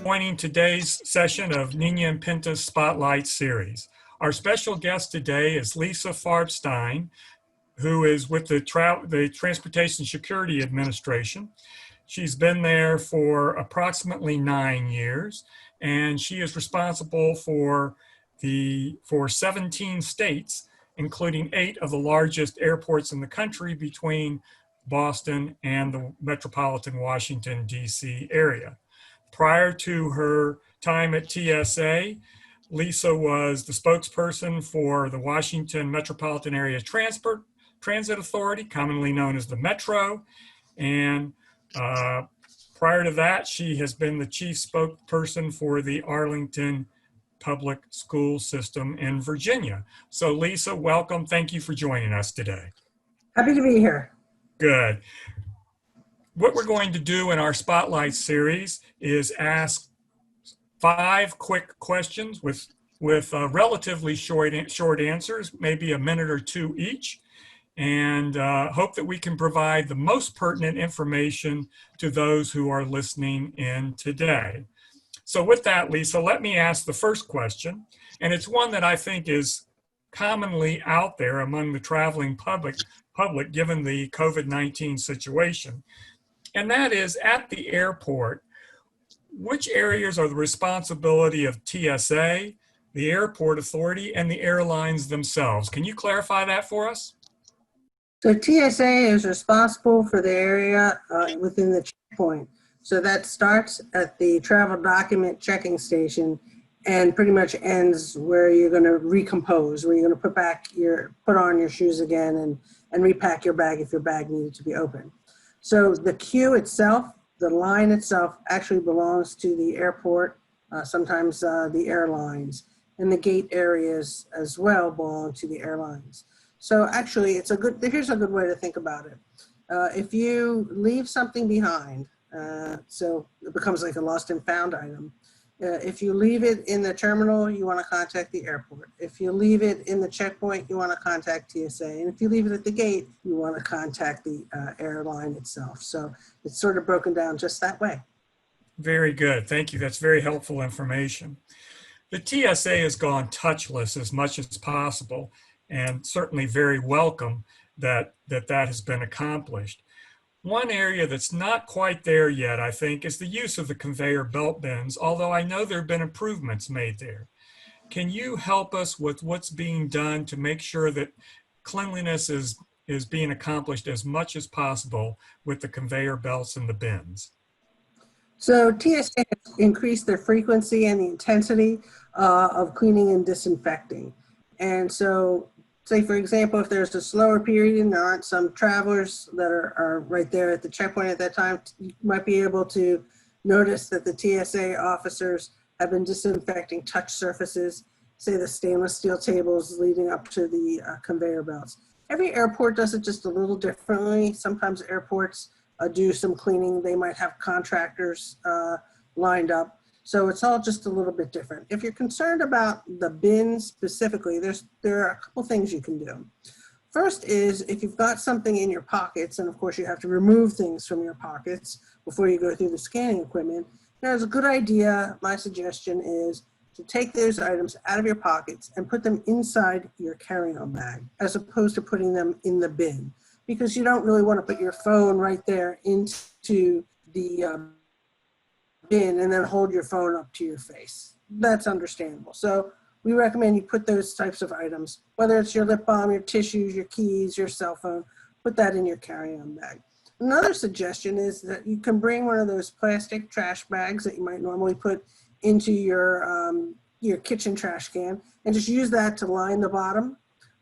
joining today's session of N&P Spotlight Series. Our special guest today is Lisa Farbstein, who is with the Transportation Security Administration. She's been there for approximately 9 years, and she is responsible for 17 states, including 8 of the largest airports in the country between Boston and the metropolitan Washington, D.C. area. Prior to her time at TSA, Lisa was the spokesperson for the Washington Metropolitan Area Transit Authority, commonly known as the Metro. And prior to that, she has been the chief spokesperson for the Arlington Public School System in Virginia. So Lisa, welcome. Thank you for joining us today. Happy to be here. Good. What we're going to do in our Spotlight series is ask 5 quick questions with relatively short answers, maybe a minute or 2 each, and hope that we can provide the most pertinent information to those who are listening in today. So with that, Lisa, let me ask the first question, and it's one that I think is commonly out there among the traveling public given the COVID-19 situation. And that is, at the airport, which areas are the responsibility of TSA, the airport authority, and the airlines themselves? Can you clarify that for us? So TSA is responsible for the area within the checkpoint. So that starts at the travel document checking station and pretty much ends where you're going to recompose, where you're going to put on your shoes again and repack your bag if your bag needed to be opened. So the queue itself, the line itself, actually belongs to the airport, sometimes the airlines, and the gate areas as well belong to the airlines. So actually, here's a good way to think about it. If you leave something behind, so it becomes like a lost and found item. If you leave it in the terminal, you want to contact the airport. If you leave it in the checkpoint, you want to contact TSA. And if you leave it at the gate, you want to contact the airline itself. So it's sort of broken down just that way. Very good. Thank you. That's very helpful information. The TSA has gone touchless as much as possible, and certainly very welcome that has been accomplished. One area that's not quite there yet, I think, is the use of the conveyor belt bins, although I know there have been improvements made there. Can you help us with what's being done to make sure that cleanliness is being accomplished as much as possible with the conveyor belts and the bins? So TSA has increased their frequency and the intensity of cleaning and disinfecting. And so, say, for example, if there's a slower period and there aren't some travelers that are right there at the checkpoint at that time, you might be able to notice that the TSA officers have been disinfecting touch surfaces, say the stainless steel tables leading up to the conveyor belts. Every airport does it just a little differently. Sometimes airports do some cleaning. They might have contractors lined up. So it's all just a little bit different. If you're concerned about the bins specifically, there are a couple things you can do. First is, if you've got something in your pockets, and of course you have to remove things from your pockets before you go through the scanning equipment, there's a good idea, my suggestion is to take those items out of your pockets and put them inside your carry-on bag, as opposed to putting them in the bin, because you don't really want to put your phone right there into the bin and then hold your phone up to your face. That's understandable. So we recommend you put those types of items, whether it's your lip balm, your tissues, your keys, your cell phone, put that in your carry-on bag. Another suggestion is that you can bring one of those plastic trash bags that you might normally put into your kitchen trash can and just use that to line the bottom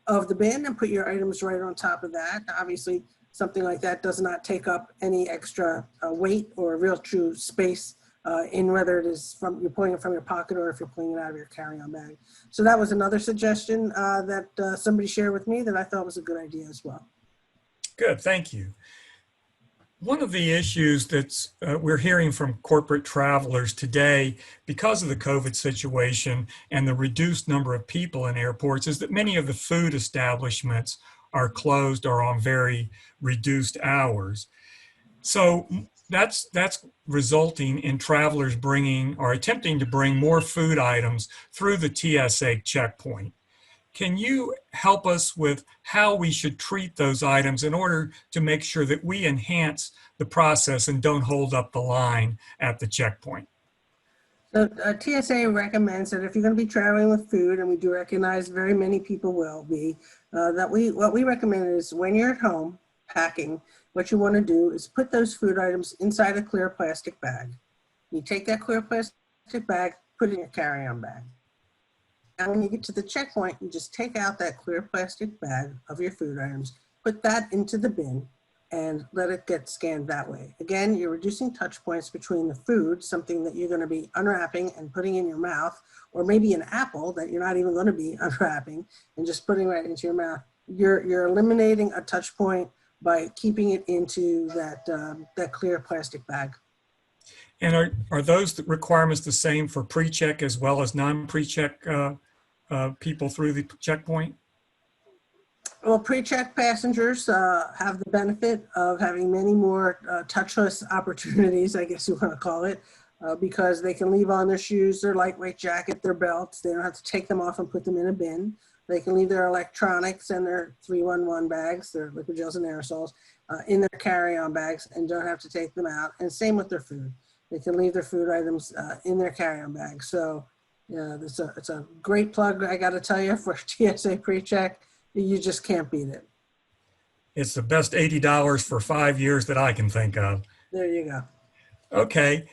of the bin and put your items right on top of that. Obviously, something like that does not take up any extra weight or real true space in whether it is you're pulling it from your pocket or if you're pulling it out of your carry-on bag. So that was another suggestion that somebody shared with me that I thought was a good idea as well. Good, thank you. One of the issues that we're hearing from corporate travelers today because of the COVID situation and the reduced number of people in airports is that many of the food establishments are closed or on very reduced hours. So that's resulting in travelers bringing or attempting to bring more food items through the TSA checkpoint. Can you help us with how we should treat those items in order to make sure that we enhance the process and don't hold up the line at the checkpoint? So TSA recommends that if you're going to be traveling with food, and we do recognize very many people will be, what we recommend is when you're at home packing, what you want to do is put those food items inside a clear plastic bag. You take that clear plastic bag, put it in your carry-on bag. And when you get to the checkpoint, you just take out that clear plastic bag of your food items, put that into the bin, and let it get scanned that way. Again, you're reducing touch points between the food, something that you're going to be unwrapping and putting in your mouth, or maybe an apple that you're not even going to be unwrapping and just putting right into your mouth. You're eliminating a touch point by keeping it into that clear plastic bag. And are those requirements the same for pre-check as well as non-pre-check people through the checkpoint? Well, pre-check passengers have the benefit of having many more touchless opportunities, I guess you want to call it, because they can leave on their shoes, their lightweight jacket, their belts. They don't have to take them off and put them in a bin. They can leave their electronics and their 311 bags, their liquid gels and aerosols, in their carry-on bags and don't have to take them out. And same with their food. They can leave their food items in their carry-on bags. So yeah, it's a great plug, I got to tell you, for TSA pre-check. You just can't beat it. It's the best $80 for 5 years that I can think of. There you go. Okay.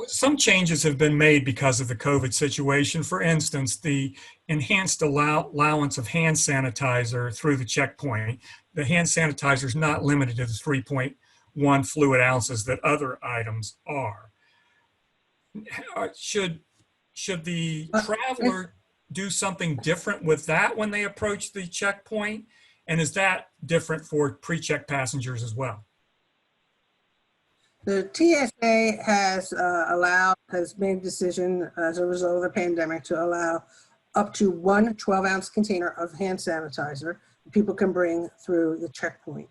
Some changes have been made because of the COVID situation. For instance, the enhanced allowance of hand sanitizer through the checkpoint. The hand sanitizer is not limited to the 3.1 fluid ounces that other items are. Should the traveler do something different with that when they approach the checkpoint? And is that different for pre-check passengers as well? The TSA has made a decision as a result of the pandemic to allow up to one 12-ounce container of hand sanitizer people can bring through the checkpoint.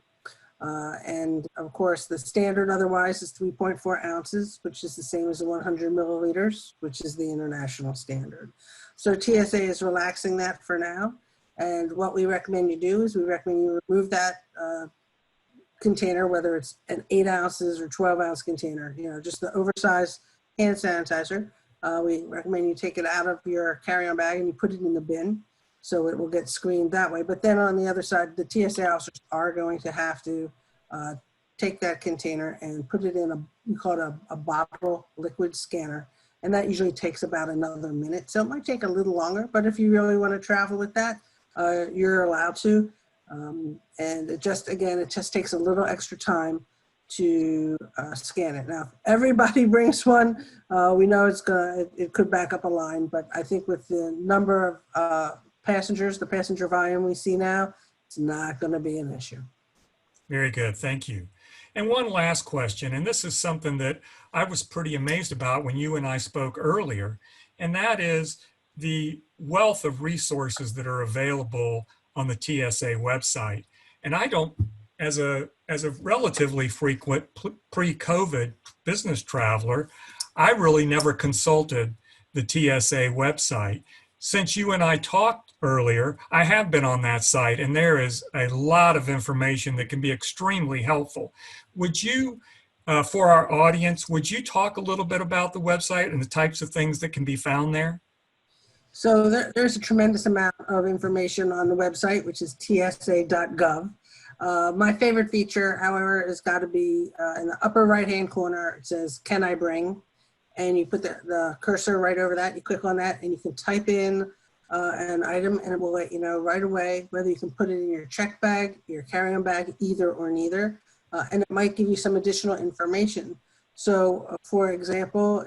And of course, the standard otherwise is 3.4 ounces, which is the same as the 100 milliliters, which is the international standard. So TSA is relaxing that for now. And what we recommend you do is we recommend you remove that container, whether it's an 8 ounces or 12 ounce container, just the oversized hand sanitizer. We recommend you take it out of your carry-on bag and you put it in the bin so it will get screened that way. But then on the other side, the TSA officers are going to have to take that container and put it in we call it a bottle liquid scanner. And that usually takes about another minute. So it might take a little longer, but if you really want to travel with that, you're allowed to. And it just takes a little extra time to scan it. Now, if everybody brings one, we know it could back up a line, but I think with the number of passengers, the passenger volume we see now, it's not going to be an issue. Very good, thank you. And one last question, and this is something that I was pretty amazed about when you and I spoke earlier, and that is the wealth of resources that are available on the TSA website. And I don't, as a relatively frequent pre-COVID business traveler, I really never consulted the TSA website. Since you and I talked earlier, I have been on that site and there is a lot of information that can be extremely helpful. Would you, for our audience, would you talk a little bit about the website and the types of things that can be found there? So there's a tremendous amount of information on the website, which is tsa.gov. My favorite feature, however, has got to be in the upper right-hand corner. It says, "Can I bring?" And you put the cursor right over that. You click on that, and you can type in an item, and it will let you know right away whether you can put it in your check bag, your carry-on bag, either or neither. And it might give you some additional information. So, for example,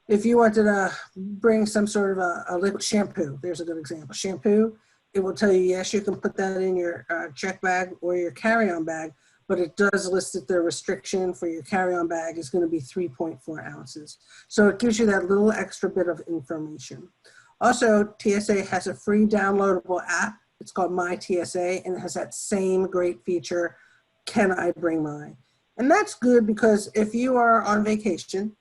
if you wanted to bring some sort of a liquid shampoo, there's a good example. Shampoo, it will tell you, yes, you can put that in your check bag or your carry-on bag, but it does list that the restriction for your carry-on bag is going to be 3.4 ounces. So it gives you that little extra bit of information. Also, TSA has a free downloadable app. It's called My TSA, and it has that same great feature, "Can I bring mine?" And that's good because if you are on vacation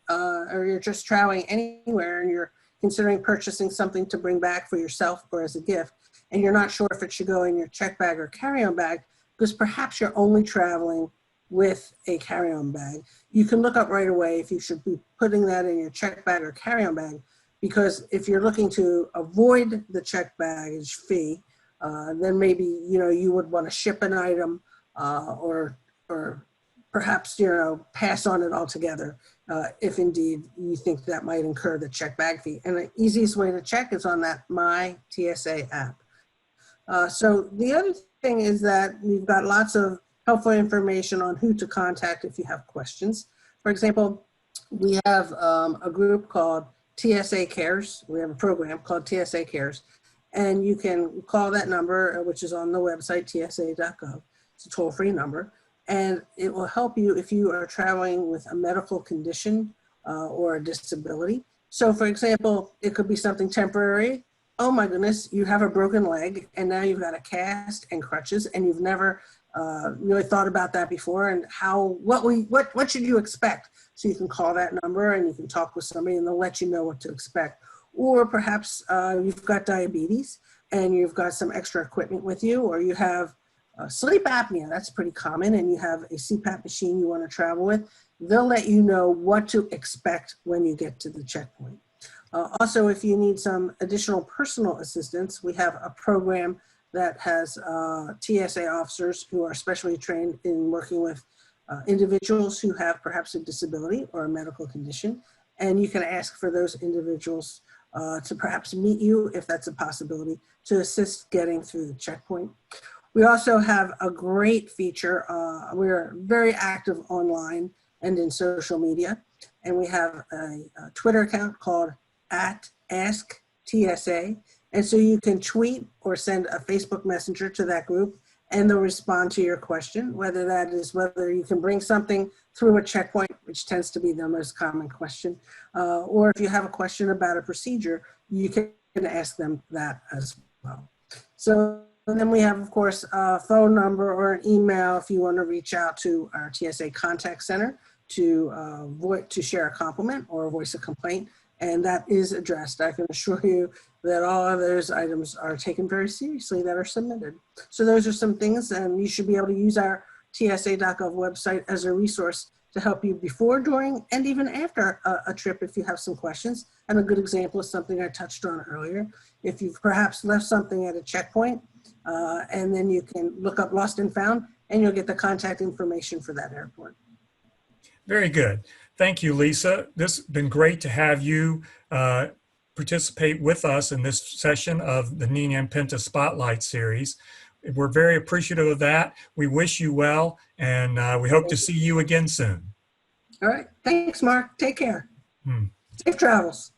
or you're just traveling anywhere and you're considering purchasing something to bring back for yourself or as a gift, and you're not sure if it should go in your check bag or carry-on bag, because perhaps you're only traveling with a carry-on bag, you can look up right away if you should be putting that in your check bag or carry-on bag, because if you're looking to avoid the check baggage fee, then maybe you would want to ship an item or perhaps pass on it altogether if indeed you think that might incur the check bag fee. And the easiest way to check is on that My TSA app. So the other thing is that we've got lots of helpful information on who to contact if you have questions. For example, we have a group called TSA Cares. We have a program called TSA Cares, and you can call that number, which is on the website, tsa.gov. It's a toll-free number, and it will help you if you are traveling with a medical condition or a disability. So for example, it could be something temporary. Oh my goodness, you have a broken leg and now you've got a cast and crutches and you've never really thought about that before, and what should you expect? So you can call that number and you can talk with somebody and they'll let you know what to expect. Or perhaps you've got diabetes and you've got some extra equipment with you, or you have sleep apnea, that's pretty common, and you have a CPAP machine you want to travel with. They'll let you know what to expect when you get to the checkpoint. Also, if you need some additional personal assistance, we have a program that has TSA officers who are specially trained in working with individuals who have perhaps a disability or a medical condition. And you can ask for those individuals to perhaps meet you, if that's a possibility, to assist getting through the checkpoint. We also have a great feature. We're very active online and in social media. And we have a Twitter account called @AskTSA. And so you can tweet or send a Facebook Messenger to that group and they'll respond to your question, whether you can bring something through a checkpoint, which tends to be the most common question, or if you have a question about a procedure, you can ask them that as well. So then we have, of course, a phone number or an email if you want to reach out to our TSA contact center to share a compliment or voice a complaint. And that is addressed. I can assure you that all of those items are taken very seriously that are submitted. So those are some things, and you should be able to use our TSA.gov website as a resource to help you before, during, and even after a trip if you have some questions. And a good example is something I touched on earlier. If you've perhaps left something at a checkpoint, and then you can look up Lost and Found, and you'll get the contact information for that airport. Very good. Thank you, Lisa. This has been great to have you participate with us in this session of the N&P Spotlight Series. We're very appreciative of that. We wish you well, and we hope to see you again soon. All right. Thanks, Mark. Take care. Safe travels.